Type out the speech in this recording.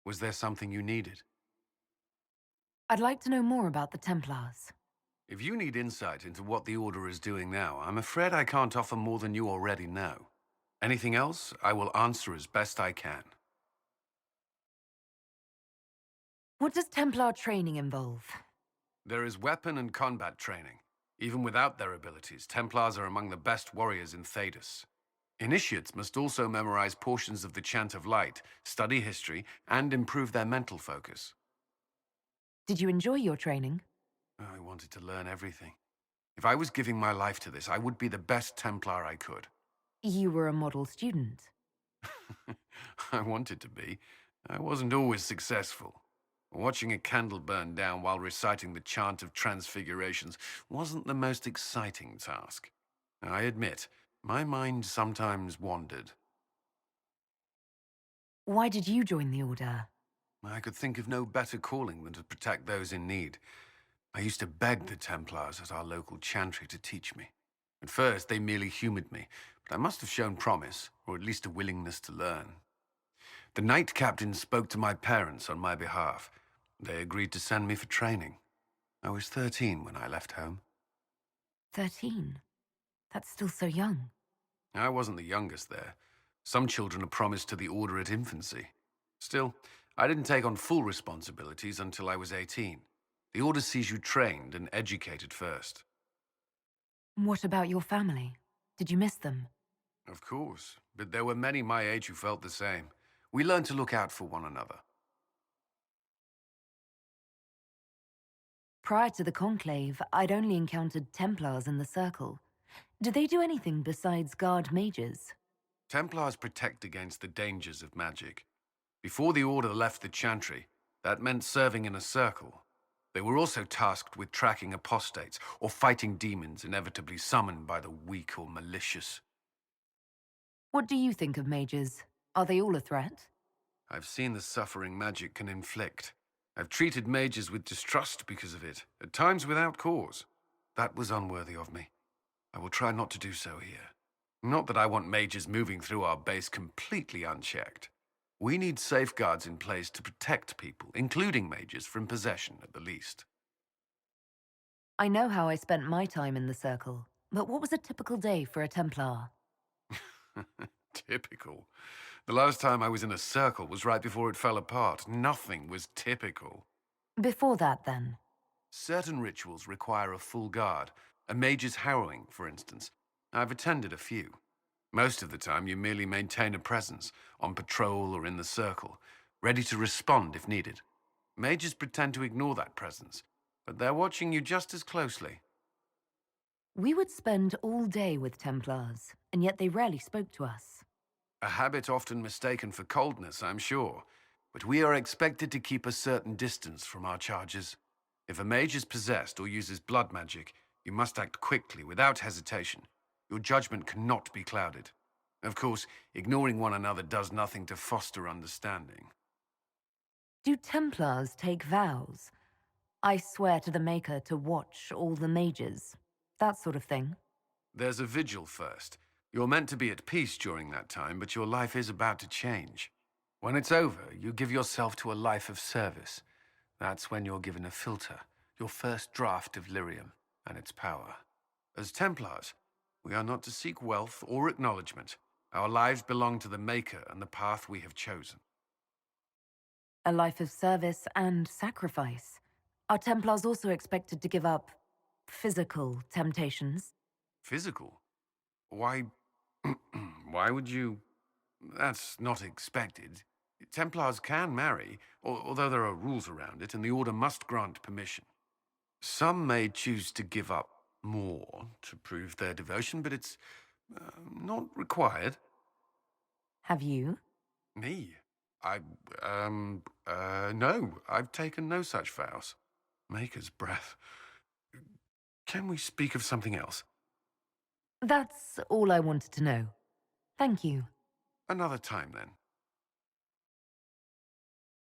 Was there something you needed? I'd like to know more about the Templars. If you need insight into what the Order is doing now, I'm afraid I can't offer more than you already know. Anything else, I will answer as best I can. What does Templar training involve? There is weapon and combat training. Even without their abilities, Templars are among the best warriors in Thedas. Initiates must also memorize portions of the Chant of Light, study history, and improve their mental focus. Did you enjoy your training? I wanted to learn everything. If I was giving my life to this, I would be the best Templar I could. You were a model student. I wanted to be. I wasn't always successful. Watching a candle burn down while reciting the Chant of Transfigurations wasn't the most exciting task. I admit, my mind sometimes wandered. Why did you join the Order? I could think of no better calling than to protect those in need. I used to beg the Templars at our local chantry to teach me. At first, they merely humored me, but I must have shown promise, or at least a willingness to learn. The Knight Captain spoke to my parents on my behalf. They agreed to send me for training. I was 13 when I left home. 13? That's still so young. I wasn't the youngest there. Some children are promised to the Order at infancy. Still, I didn't take on full responsibilities until I was 18. The Order sees you trained and educated first. What about your family? Did you miss them? Of course, but there were many my age who felt the same. We learned to look out for one another. Prior to the Conclave, I'd only encountered Templars in the Circle. Do they do anything besides guard mages? Templars protect against the dangers of magic. Before the Order left the Chantry, that meant serving in a circle. They were also tasked with tracking apostates or fighting demons inevitably summoned by the weak or malicious. What do you think of mages? Are they all a threat? I've seen the suffering magic can inflict. I've treated mages with distrust because of it, at times without cause. That was unworthy of me. I will try not to do so here. Not that I want mages moving through our base completely unchecked. We need safeguards in place to protect people, including mages, from possession at the least. I know how I spent my time in the Circle, but what was a typical day for a Templar? Typical. The last time I was in a circle was right before it fell apart. Nothing was typical. Before that, then? Certain rituals require a full guard. A mage's harrowing, for instance. I've attended a few. Most of the time, you merely maintain a presence, on patrol or in the circle, ready to respond if needed. Mages pretend to ignore that presence, but they're watching you just as closely. We would spend all day with Templars, and yet they rarely spoke to us. A habit often mistaken for coldness, I'm sure, but we are expected to keep a certain distance from our charges. If a mage is possessed or uses blood magic, you must act quickly, without hesitation. Your judgment cannot be clouded. Of course, ignoring one another does nothing to foster understanding. Do Templars take vows? I swear to the Maker to watch all the mages. That sort of thing. There's a vigil first. You're meant to be at peace during that time, but your life is about to change. When it's over, you give yourself to a life of service. That's when you're given a filter, your first draft of lyrium and its power. As Templars, we are not to seek wealth or acknowledgement. Our lives belong to the Maker and the path we have chosen. A life of service and sacrifice. Are Templars also expected to give up physical temptations? Physical? Why... why would you... That's not expected. Templars can marry, although there are rules around it, and the Order must grant permission. Some may choose to give up more to prove their devotion, but it's not required. Have you? Me? No, I've taken no such vows. Maker's breath. Can we speak of something else? That's all I wanted to know. Thank you. Another time, then.